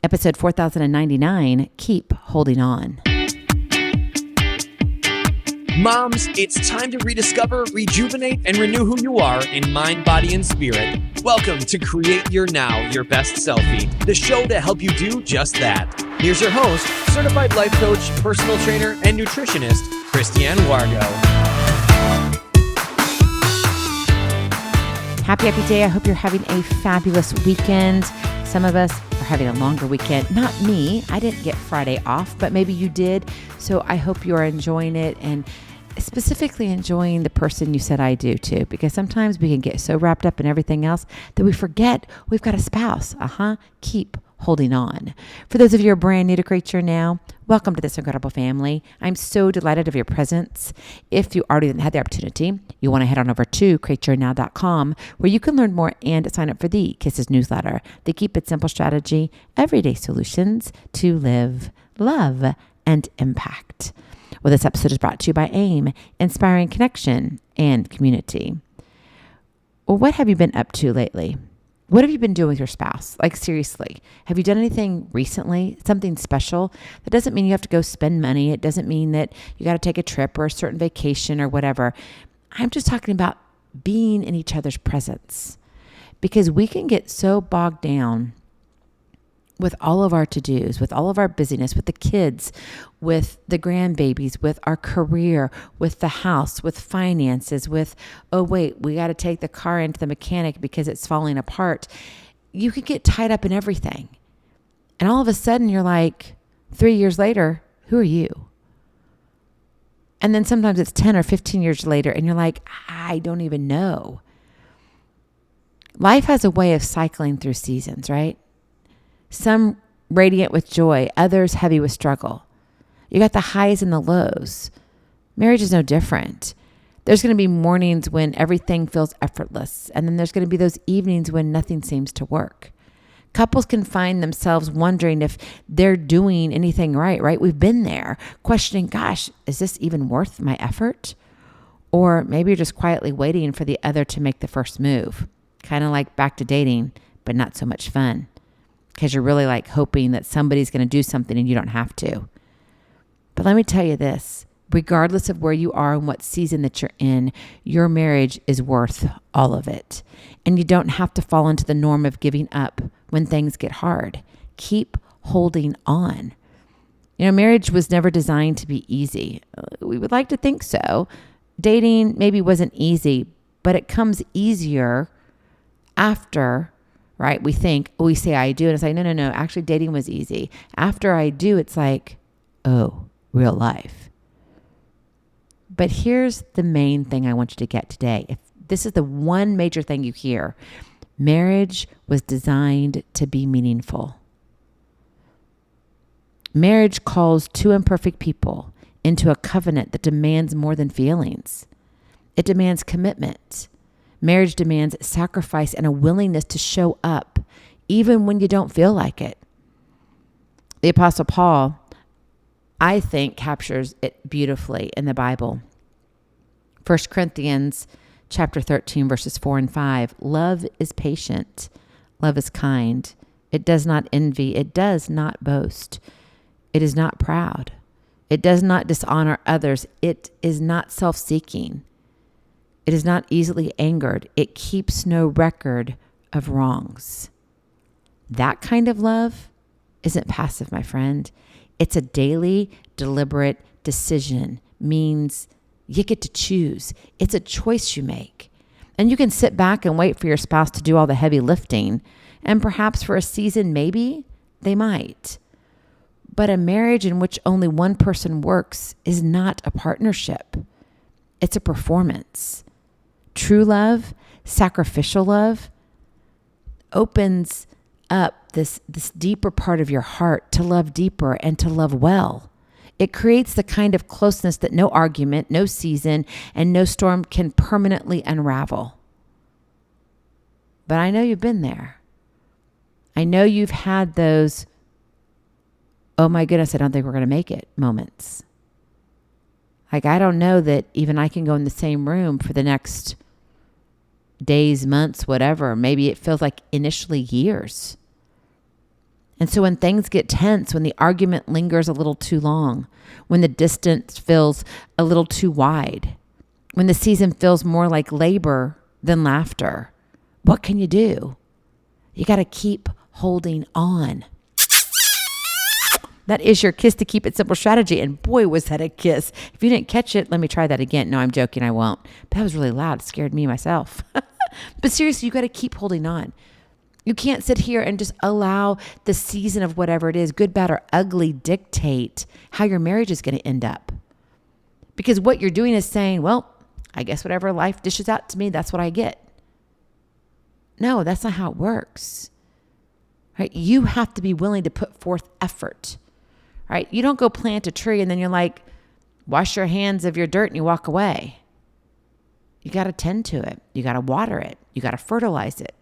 Episode 4099, Keep Holding On. Moms, it's time to rediscover, rejuvenate, and renew who you are in mind, body, and spirit. Welcome to Create Your Now, Your Best Selfie, the show to help you do just that. Here's your host, certified life coach, personal trainer, and nutritionist, Christiane Wargo. Happy day. I hope you're having a fabulous weekend. Some of us are having a longer weekend. Not me. I didn't get Friday off, but maybe you did. So I hope you are enjoying it and specifically enjoying the person you said I do too, because sometimes we can get so wrapped up in everything else that we forget we've got a spouse. Keep holding on. For those of you who are brand new to Create Your Now, welcome to this incredible family. I'm so delighted of your presence. If you already had the opportunity, you want to head on over to createyournow.com where you can learn more and sign up for the Kisses newsletter, the Keep It Simple strategy, everyday solutions to live, love, and impact. Well, this episode is brought to you by AIM, Inspiring Connection and Community. Well, what have you been up to lately? What have you been doing with your spouse? Like, seriously, have you done anything recently? Something special? That doesn't mean you have to go spend money. It doesn't mean that you got to take a trip or a certain vacation or whatever. I'm just talking about being in each other's presence, because we can get so bogged down with all of our to-dos, with all of our busyness, with the kids, with the grandbabies, with our career, with the house, with finances, with, oh wait, we got to take the car into the mechanic because it's falling apart. You could get tied up in everything. And all of a sudden you're like, 3 years later, who are you? And then sometimes it's 10 or 15 years later and you're like, I don't even know. Life has a way of cycling through seasons, right? Some radiant with joy, others heavy with struggle. You got the highs and the lows. Marriage is no different. There's going to be mornings when everything feels effortless, and then there's going to be those evenings when nothing seems to work. Couples can find themselves wondering if they're doing anything right? We've been there, questioning, gosh, is this even worth my effort? Or maybe you're just quietly waiting for the other to make the first move. Kind of like back to dating, but not so much fun. Because you're really like hoping that somebody's going to do something and you don't have to. But let me tell you this, regardless of where you are and what season that you're in, your marriage is worth all of it. And you don't have to fall into the norm of giving up when things get hard. Keep holding on. You know, marriage was never designed to be easy. We would like to think so. Dating maybe wasn't easy, but it comes easier after, right? We say I do. And it's like, no. Actually, dating was easy. After I do, it's like, oh, real life. But here's the main thing I want you to get today. If this is the one major thing you hear, marriage was designed to be meaningful. Marriage calls two imperfect people into a covenant that demands more than feelings. It demands commitment. Marriage demands sacrifice and a willingness to show up, even when you don't feel like it. The Apostle Paul, I think, captures it beautifully in the Bible. 1 Corinthians chapter 13, verses 4 and 5. Love is patient. Love is kind. It does not envy. It does not boast. It is not proud. It does not dishonor others. It is not self-seeking. It is not easily angered. It keeps no record of wrongs. That kind of love isn't passive, my friend. It's a daily, deliberate decision. Means you get to choose. It's a choice you make. And you can sit back and wait for your spouse to do all the heavy lifting. And perhaps for a season, maybe they might. But a marriage in which only one person works is not a partnership. It's a performance. True love, sacrificial love, opens up this deeper part of your heart to love deeper and to love well. It creates the kind of closeness that no argument, no season, and no storm can permanently unravel. But I know you've been there. I know you've had those, oh my goodness, I don't think we're going to make it moments. Like, I don't know that even I can go in the same room for the next days, months, whatever. Maybe it feels like initially years. And so when things get tense, when the argument lingers a little too long, when the distance feels a little too wide, when the season feels more like labor than laughter, what can you do? You got to keep holding on. That is your kiss to keep it simple strategy. And boy, was that a kiss. If you didn't catch it, let me try that again. No, I'm joking. I won't. But that was really loud. It scared me myself. But seriously, you got to keep holding on. You can't sit here and just allow the season of whatever it is, good, bad, or ugly, dictate how your marriage is going to end up. Because what you're doing is saying, well, I guess whatever life dishes out to me, that's what I get. No, that's not how it works. Right? You have to be willing to put forth effort. Right? You don't go plant a tree and then you're like, wash your hands of your dirt and you walk away. You got to tend to it. You got to water it. You got to fertilize it.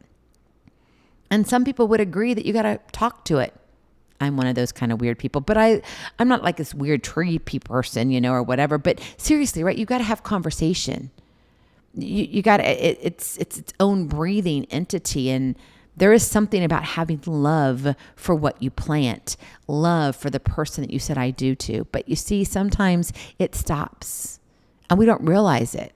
And some people would agree that you got to talk to it. I'm one of those kind of weird people, but I'm not like this weird tree person, or whatever. But seriously, right? You got to have conversation. You got to, it's its own breathing entity. And there is something about having love for what you plant, love for the person that you said I do to. But you see, sometimes it stops and we don't realize it.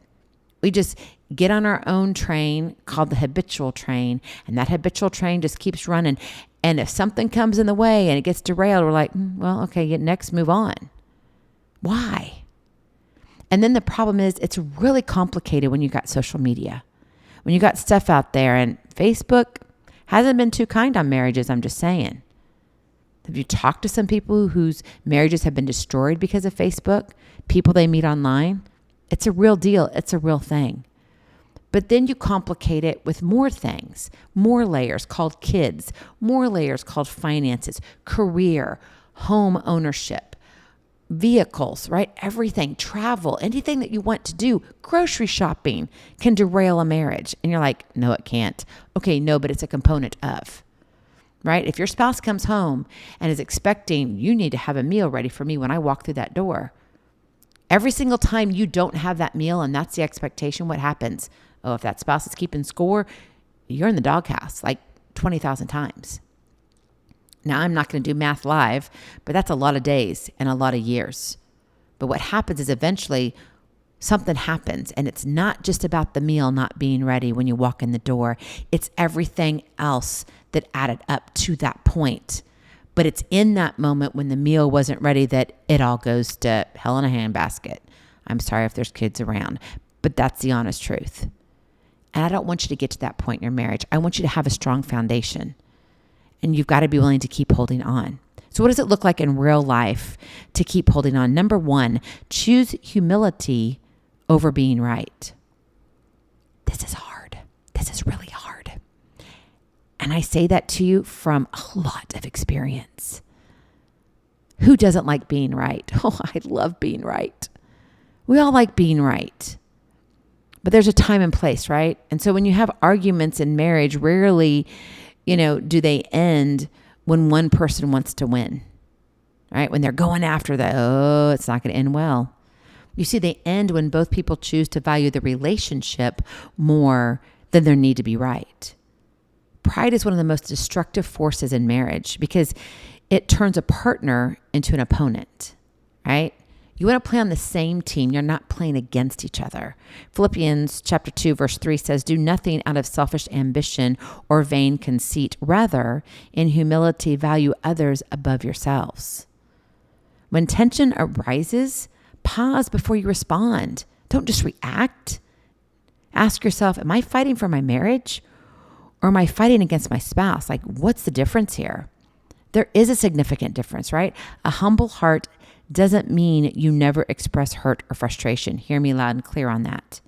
We just get on our own train called the habitual train, and that habitual train just keeps running. And if something comes in the way and it gets derailed, we're like, well, okay, next, move on. Why? And then the problem is it's really complicated when you got social media, when you got stuff out there, and Facebook hasn't been too kind on marriages, I'm just saying. Have you talked to some people whose marriages have been destroyed because of Facebook, people they meet online? It's a real deal. It's a real thing. But then you complicate it with more things, more layers called kids, more layers called finances, career, home ownership, vehicles, right? Everything, travel, anything that you want to do, grocery shopping can derail a marriage. And you're like, no, it can't. Okay, no, but it's a component of, right? If your spouse comes home and is expecting you need to have a meal ready for me when I walk through that door, every single time you don't have that meal and that's the expectation, what happens? Oh, if that spouse is keeping score, you're in the doghouse like 20,000 times. Now, I'm not going to do math live, but that's a lot of days and a lot of years. But what happens is eventually something happens, and it's not just about the meal not being ready when you walk in the door. It's everything else that added up to that point. But it's in that moment when the meal wasn't ready that it all goes to hell in a handbasket. I'm sorry if there's kids around, but that's the honest truth. And I don't want you to get to that point in your marriage. I want you to have a strong foundation. And you've got to be willing to keep holding on. So what does it look like in real life to keep holding on? Number one, choose humility over being right. This is hard. This is really hard. And I say that to you from a lot of experience. Who doesn't like being right? Oh, I love being right. We all like being right. But there's a time and place, right? And so when you have arguments in marriage, rarely, do they end when one person wants to win, right? When they're going after that, oh, it's not going to end well. You see, they end when both people choose to value the relationship more than their need to be right. Pride is one of the most destructive forces in marriage because it turns a partner into an opponent, right? You want to play on the same team. You're not playing against each other. Philippians chapter 2, verse 3 says, do nothing out of selfish ambition or vain conceit. Rather, in humility, value others above yourselves. When tension arises, pause before you respond. Don't just react. Ask yourself, am I fighting for my marriage or am I fighting against my spouse? Like, what's the difference here? There is a significant difference, right? A humble heart doesn't mean you never express hurt or frustration. Hear me loud and clear on that.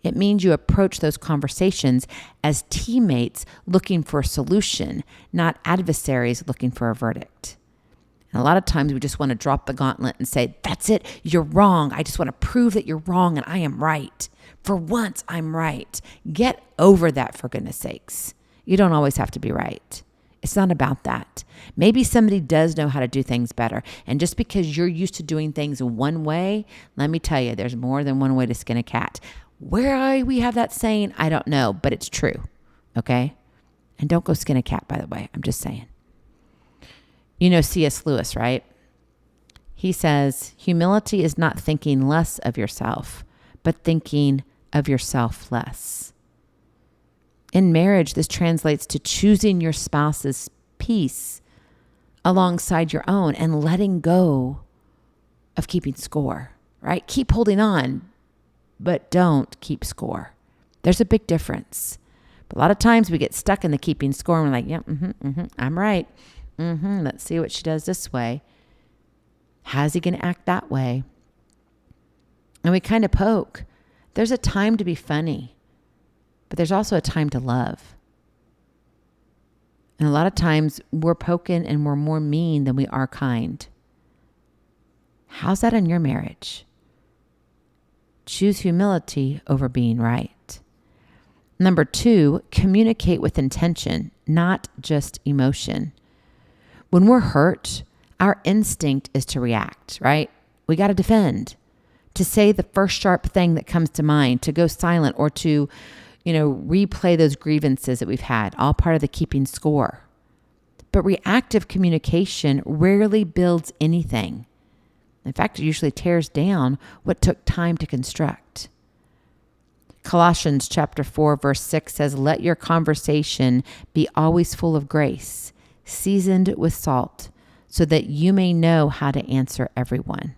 It means you approach those conversations as teammates looking for a solution, not adversaries looking for a verdict. And a lot of times we just want to drop the gauntlet and say, that's it, you're wrong. I just want to prove that you're wrong and I am right. For once, I'm right. Get over that, for goodness sakes. You don't always have to be right. It's not about that. Maybe somebody does know how to do things better. And just because you're used to doing things one way, let me tell you, there's more than one way to skin a cat. Where we have that saying, I don't know, but it's true. Okay? And don't go skin a cat, by the way. I'm just saying. You know C.S. Lewis, right? He says, humility is not thinking less of yourself, but thinking of yourself less. In marriage, this translates to choosing your spouse's peace alongside your own and letting go of keeping score, right? Keep holding on, but don't keep score. There's a big difference. But a lot of times we get stuck in the keeping score and we're like, yeah, I'm right. Let's see what she does this way. How's he going to act that way? And we kind of poke. There's a time to be funny, but there's also a time to love. And a lot of times we're poking and we're more mean than we are kind. How's that in your marriage? Choose humility over being right. Number 2, communicate with intention, not just emotion. When we're hurt, our instinct is to react, right? We got to defend, to say the first sharp thing that comes to mind, to go silent, or to, replay those grievances that we've had, all part of the keeping score. But reactive communication rarely builds anything. In fact, it usually tears down what took time to construct. Colossians chapter 4, verse 6 says, let your conversation be always full of grace, seasoned with salt, so that you may know how to answer everyone.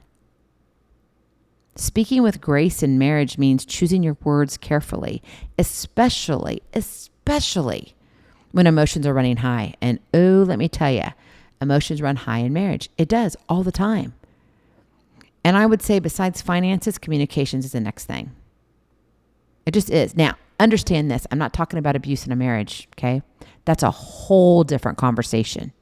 Speaking with grace in marriage means choosing your words carefully, especially when emotions are running high. And let me tell you, emotions run high in marriage. It does all the time. And I would say besides finances, communications is the next thing. It just is. Now, understand this. I'm not talking about abuse in a marriage, okay? That's a whole different conversation.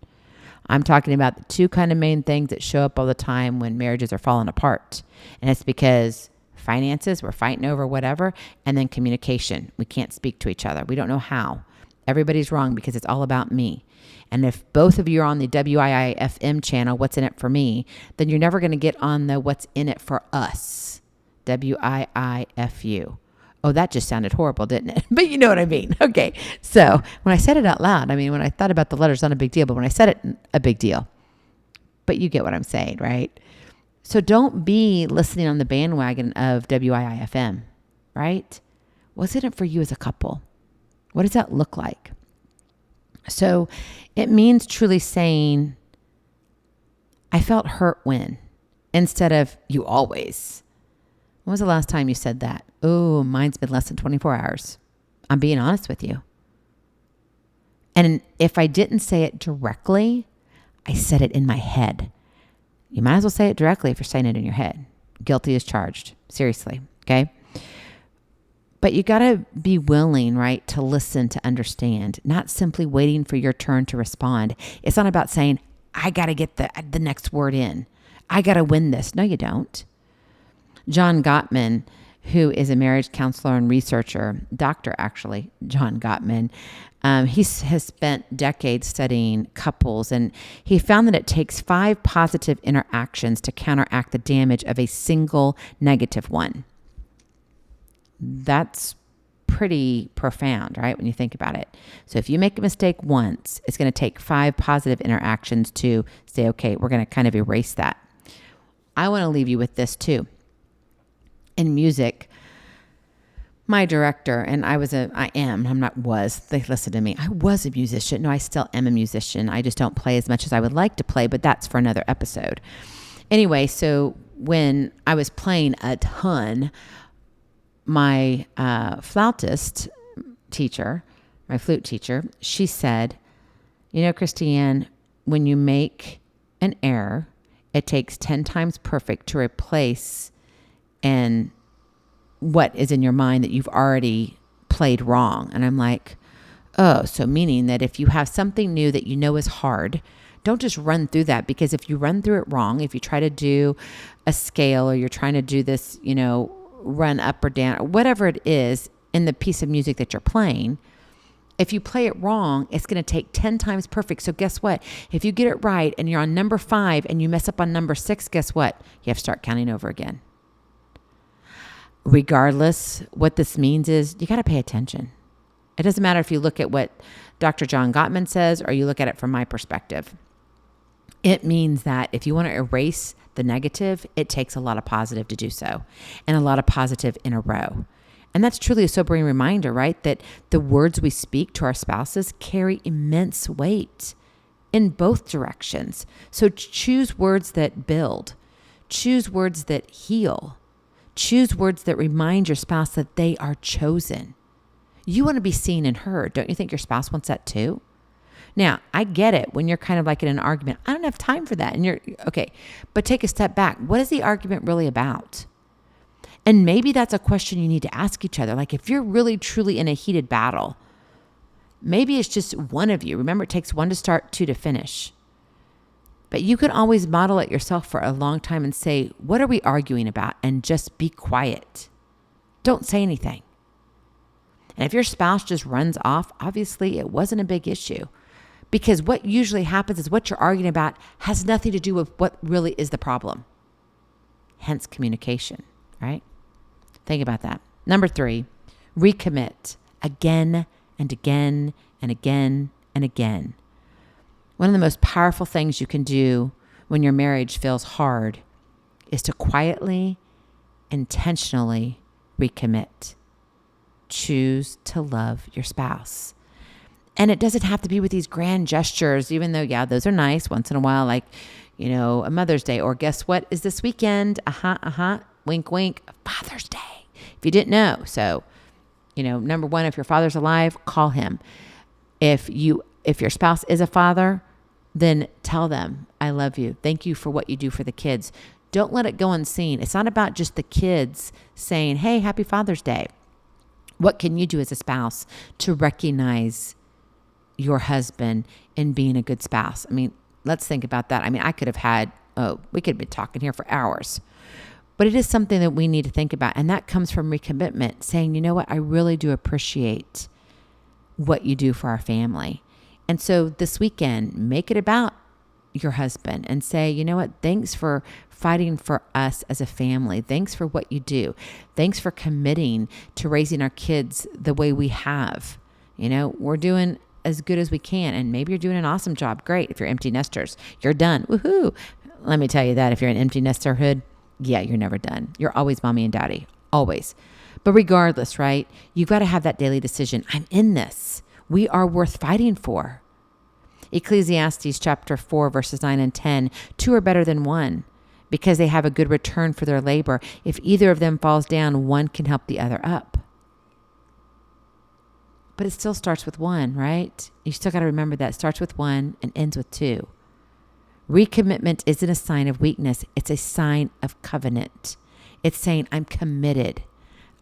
I'm talking about the two kind of main things that show up all the time when marriages are falling apart. And it's because finances, we're fighting over whatever, and then communication. We can't speak to each other. We don't know how. Everybody's wrong because it's all about me. And if both of you are on the WIIFM channel, What's in It for Me, then you're never going to get on the What's in It for Us, WIIFU. Oh, that just sounded horrible, didn't it? But you know what I mean. Okay. So when I said it out loud, when I thought about the letters, not a big deal, but when I said it, a big deal. But you get what I'm saying, right? So don't be listening on the bandwagon of WIIFM, right? What's in it for you as a couple? What does that look like? So it means truly saying, I felt hurt when, instead of you always. When was the last time you said that? Oh, mine's been less than 24 hours. I'm being honest with you. And if I didn't say it directly, I said it in my head. You might as well say it directly if you're saying it in your head. Guilty as charged. Seriously. Okay. But you got to be willing, right, to listen, to understand, not simply waiting for your turn to respond. It's not about saying, I got to get the next word in. I got to win this. No, you don't. John Gottman, who is a marriage counselor and researcher, doctor actually, John Gottman, he has spent decades studying couples, and he found that it takes 5 positive interactions to counteract the damage of a single negative one. That's pretty profound, right? When you think about it. So if you make a mistake once, it's going to take 5 positive interactions to say, okay, we're going to kind of erase that. I want to leave you with this too. In music, my director, and they listen to me. I was a musician. No, I still am a musician. I just don't play as much as I would like to play, but that's for another episode. Anyway, so when I was playing a ton, my flautist teacher, my flute teacher, she said, Christiane, when you make an error, it takes 10 times perfect to replace and what is in your mind that you've already played wrong. And I'm like, oh, so meaning that if you have something new that you know is hard, don't just run through that, because if you run through it wrong, if you try to do a scale or you're trying to do this, run up or down, or whatever it is in the piece of music that you're playing, if you play it wrong, it's going to take 10 times perfect. So guess what? If you get it right and you're on number 5 and you mess up on number 6, guess what? You have to start counting over again. Regardless, what this means is you got to pay attention. It doesn't matter if you look at what Dr. John Gottman says or you look at it from my perspective. It means that if you want to erase the negative, it takes a lot of positive to do so, and a lot of positive in a row. And that's truly a sobering reminder, right? That the words we speak to our spouses carry immense weight in both directions. So choose words that build, choose words that heal, choose words that remind your spouse that they are chosen. You want to be seen and heard. Don't you think your spouse wants that too? Now, I get it when you're kind of like in an argument. I don't have time for that. And you're okay, but take a step back. What is the argument really about? And maybe that's a question you need to ask each other. Like if you're really truly in a heated battle, maybe it's just one of you. Remember, it takes one to start, two to finish. But you can always model it yourself for a long time and say, what are we arguing about? And just be quiet. Don't say anything. And if your spouse just runs off, obviously it wasn't a big issue. Because what usually happens is what you're arguing about has nothing to do with what really is the problem. Hence communication, right? Think about that. Number 3, recommit again and again and again and again. One of the most powerful things you can do when your marriage feels hard is to quietly, intentionally recommit. Choose to love your spouse. And it doesn't have to be with these grand gestures, even though, yeah, those are nice once in a while, like, a Mother's Day, or guess what is this weekend? Wink, wink, Father's Day. If you didn't know. So, number 1, if your father's alive, call him. If your spouse is a father, then tell them, I love you. Thank you for what you do for the kids. Don't let it go unseen. It's not about just the kids saying, hey, happy Father's Day. What can you do as a spouse to recognize your husband in being a good spouse? I mean, let's think about that. I mean, we could be talking here for hours, but it is something that we need to think about. And that comes from recommitment, saying, you know what, I really do appreciate what you do for our family. And so this weekend, make it about your husband and say, you know what, thanks for fighting for us as a family. Thanks for what you do. Thanks for committing to raising our kids the way we have. We're doing as good as we can. And maybe you're doing an awesome job. Great. If you're empty nesters, you're done. Woohoo. Let me tell you that if you're an empty nesterhood, yeah, you're never done. You're always mommy and daddy. Always. But regardless, right? You've got to have that daily decision. I'm in this. We are worth fighting for. Ecclesiastes chapter 4, verses 9 and 10, 2 are better than one because they have a good return for their labor. If either of them falls down, one can help the other up. But it still starts with one, right? You still got to remember that it starts with one and ends with 2. Recommitment isn't a sign of weakness. It's a sign of covenant. It's saying, I'm committed.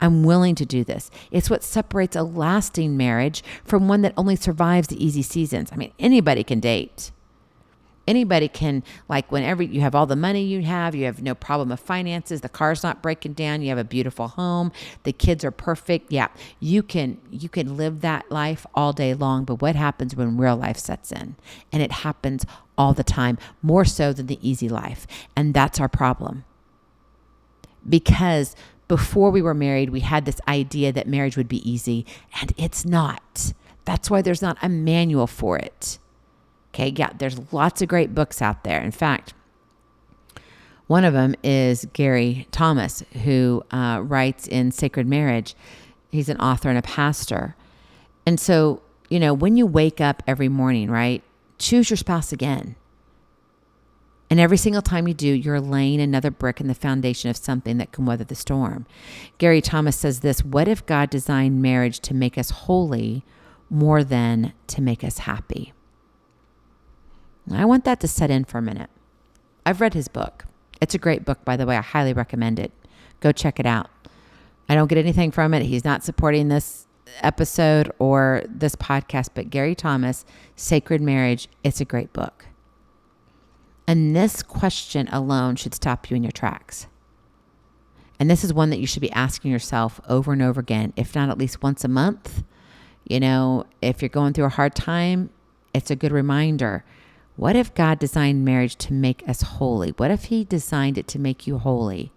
I'm willing to do this. It's what separates a lasting marriage from one that only survives the easy seasons. I mean, anybody can date. Anybody can, like whenever you have all the money you have no problem of finances, the car's not breaking down, you have a beautiful home, the kids are perfect. Yeah, you can live that life all day long. But what happens when real life sets in? And it happens all the time, more so than the easy life. And that's our problem. Because before we were married, we had this idea that marriage would be easy, and it's not. That's why there's not a manual for it. Okay, yeah, there's lots of great books out there. In fact, one of them is Gary Thomas, who writes in Sacred Marriage. He's an author and a pastor. And so, when you wake up every morning, right, choose your spouse again. And every single time you do, you're laying another brick in the foundation of something that can weather the storm. Gary Thomas says this: what if God designed marriage to make us holy more than to make us happy? I want that to set in for a minute. I've read his book. It's a great book, by the way. I highly recommend it. Go check it out. I don't get anything from it. He's not supporting this episode or this podcast, but Gary Thomas, Sacred Marriage, it's a great book. And this question alone should stop you in your tracks. And this is one that you should be asking yourself over and over again, if not at least once a month. If you're going through a hard time, it's a good reminder. What if God designed marriage to make us holy? What if he designed it to make you holy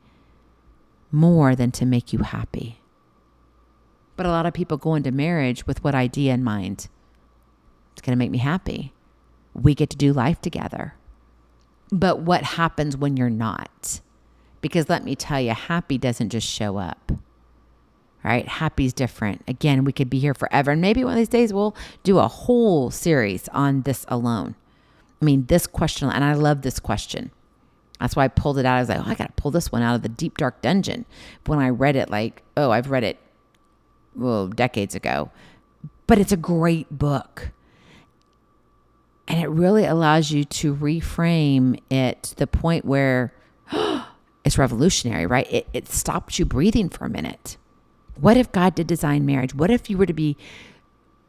more than to make you happy? But a lot of people go into marriage with what idea in mind? It's going to make me happy. We get to do life together. But what happens when you're not? Because let me tell you, happy doesn't just show up. Right? Happy's different. Again, we could be here forever. And maybe one of these days we'll do a whole series on this alone. I mean, this question, and I love this question. That's why I pulled it out. I was like, I got to pull this one out of the deep, dark dungeon. When I read it, I've read it, decades ago. But it's a great book. And it really allows you to reframe it to the point where it's revolutionary, right? It stops you breathing for a minute. What if God did design marriage? What if you were to be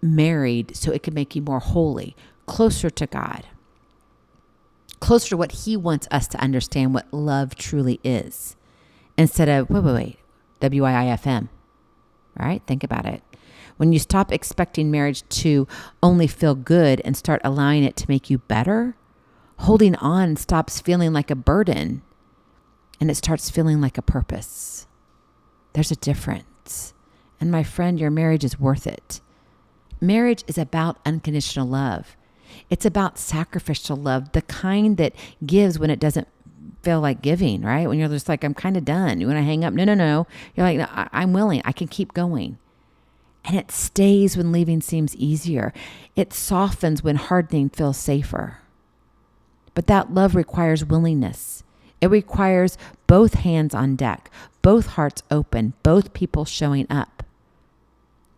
married so it could make you more holy, closer to God, closer to what he wants us to understand what love truly is, instead of, wait, WIIFM, right? Think about it. When you stop expecting marriage to only feel good and start allowing it to make you better, holding on stops feeling like a burden and it starts feeling like a purpose. There's a difference. And my friend, your marriage is worth it. Marriage is about unconditional love. It's about sacrificial love, the kind that gives when it doesn't feel like giving, right? When you're just like, I'm kind of done. You want to hang up? No. You're like, no, I'm willing. I can keep going. And it stays when leaving seems easier. It softens when hardening feels safer. But that love requires willingness. It requires both hands on deck, both hearts open, both people showing up.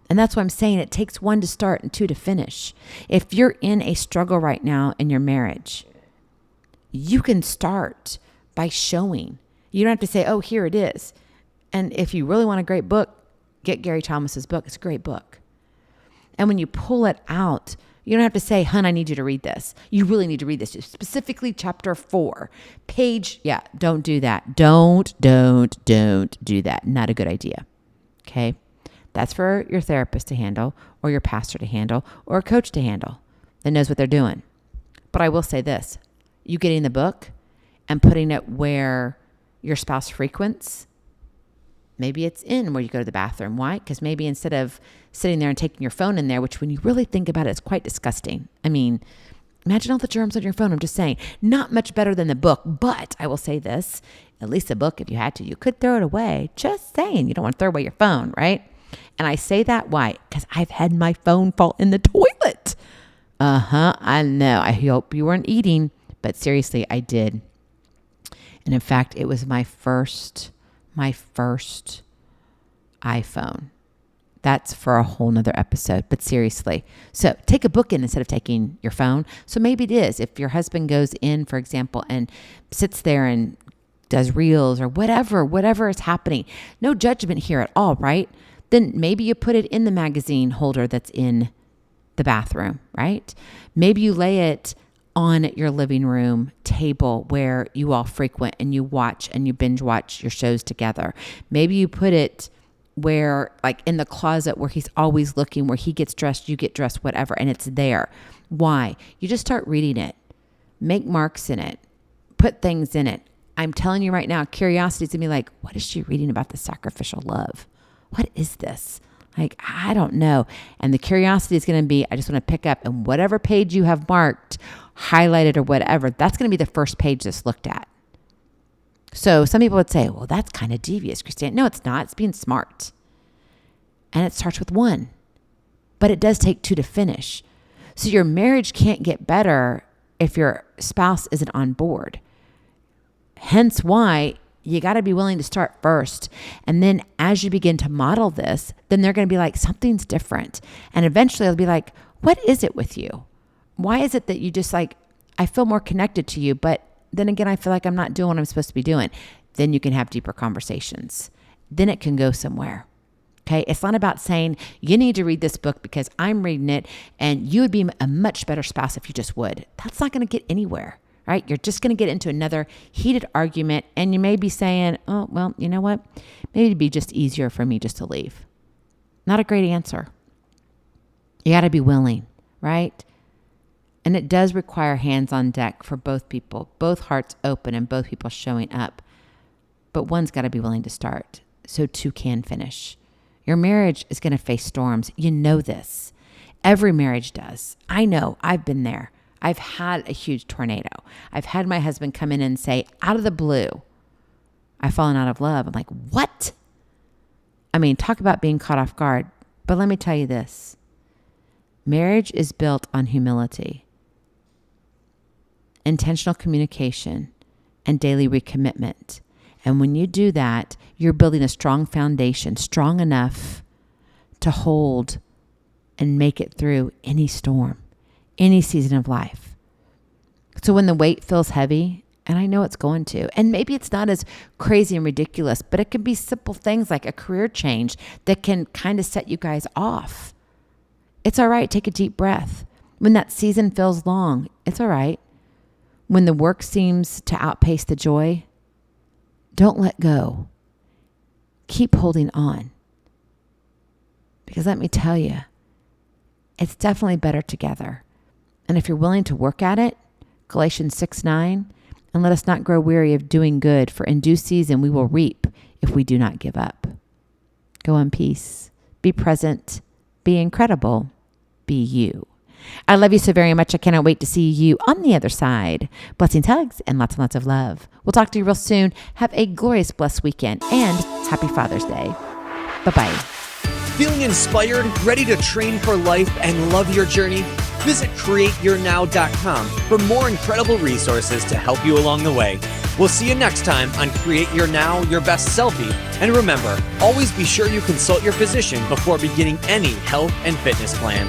And that's what I'm saying. It takes one to start and two to finish. If you're in a struggle right now in your marriage, you can start by showing. You don't have to say, oh, here it is. And if you really want a great book, get Gary Thomas's book. It's a great book. And when you pull it out, you don't have to say, hun, I need you to read this. You really need to read this. Specifically chapter 4, page. Yeah, don't do that. Don't do that. Not a good idea. Okay. That's for your therapist to handle, or your pastor to handle, or a coach to handle that knows what they're doing. But I will say this, you getting the book and putting it where your spouse frequents, maybe it's in where you go to the bathroom. Why? Because maybe instead of sitting there and taking your phone in there, which when you really think about it, it's quite disgusting. I mean, imagine all the germs on your phone. I'm just saying, not much better than the book. But I will say this, at least the book, if you had to, you could throw it away. Just saying, you don't want to throw away your phone, right? And I say that, why? Because I've had my phone fall in the toilet. I know. I hope you weren't eating, but seriously, I did. And in fact, it was my first iPhone. That's for a whole nother episode, but seriously. So take a book in instead of taking your phone. So maybe it is, if your husband goes in, for example, and sits there and does reels or whatever is happening. No judgment here at all, right? Then maybe you put it in the magazine holder that's in the bathroom, right? Maybe you lay it on your living room table where you all frequent and you watch and you binge watch your shows together. Maybe you put it where, like in the closet where he's always looking, where he gets dressed, you get dressed, whatever, and it's there. Why? You just start reading it, make marks in it, put things in it. I'm telling you right now, curiosity is going to be like, what is she reading about the sacrificial love? What is this? Like, I don't know. And the curiosity is going to be, I just want to pick up, and whatever page you have marked, highlighted or whatever, that's going to be the first page that's looked at. So some people would say, well, that's kind of devious, Christine. No, it's not. It's being smart. And it starts with one. But it does take two to finish. So your marriage can't get better if your spouse isn't on board. Hence why you got to be willing to start first. And then as you begin to model this, then they're going to be like, something's different. And eventually they'll be like, what is it with you? Why is it that you just like, I feel more connected to you, but then again, I feel like I'm not doing what I'm supposed to be doing. Then you can have deeper conversations. Then it can go somewhere. Okay. It's not about saying you need to read this book because I'm reading it and you would be a much better spouse if you just would. That's not going to get anywhere. Right? You're just going to get into another heated argument, and you may be saying, oh, well, you know what? Maybe it'd be just easier for me just to leave. Not a great answer. You got to be willing, right? And it does require hands on deck for both people, both hearts open and both people showing up. But one's got to be willing to start so two can finish. Your marriage is going to face storms. You know this. Every marriage does. I know. I've been there. I've had a huge tornado. I've had my husband come in and say, out of the blue, I've fallen out of love. I'm like, what? I mean, talk about being caught off guard. But let me tell you this. Marriage is built on humility, intentional communication, and daily recommitment. And when you do that, you're building a strong foundation, strong enough to hold and make it through any storm, any season of life. So when the weight feels heavy, and I know it's going to, and maybe it's not as crazy and ridiculous, but it can be simple things like a career change that can kind of set you guys off. It's all right. Take a deep breath. When that season feels long, it's all right. When the work seems to outpace the joy, don't let go. Keep holding on. Because let me tell you, it's definitely better together. And if you're willing to work at it, Galatians 6:9, and let us not grow weary of doing good, for in due season we will reap if we do not give up. Go in peace. Be present. Be incredible. Be you. I love you so very much. I cannot wait to see you on the other side. Blessings, hugs, and lots of love. We'll talk to you real soon. Have a glorious, blessed weekend, and happy Father's Day. Bye-bye. Feeling inspired, ready to train for life and love your journey? Visit createyournow.com for more incredible resources to help you along the way. We'll see you next time on Create Your Now, Your Best Selfie. And remember, always be sure you consult your physician before beginning any health and fitness plan.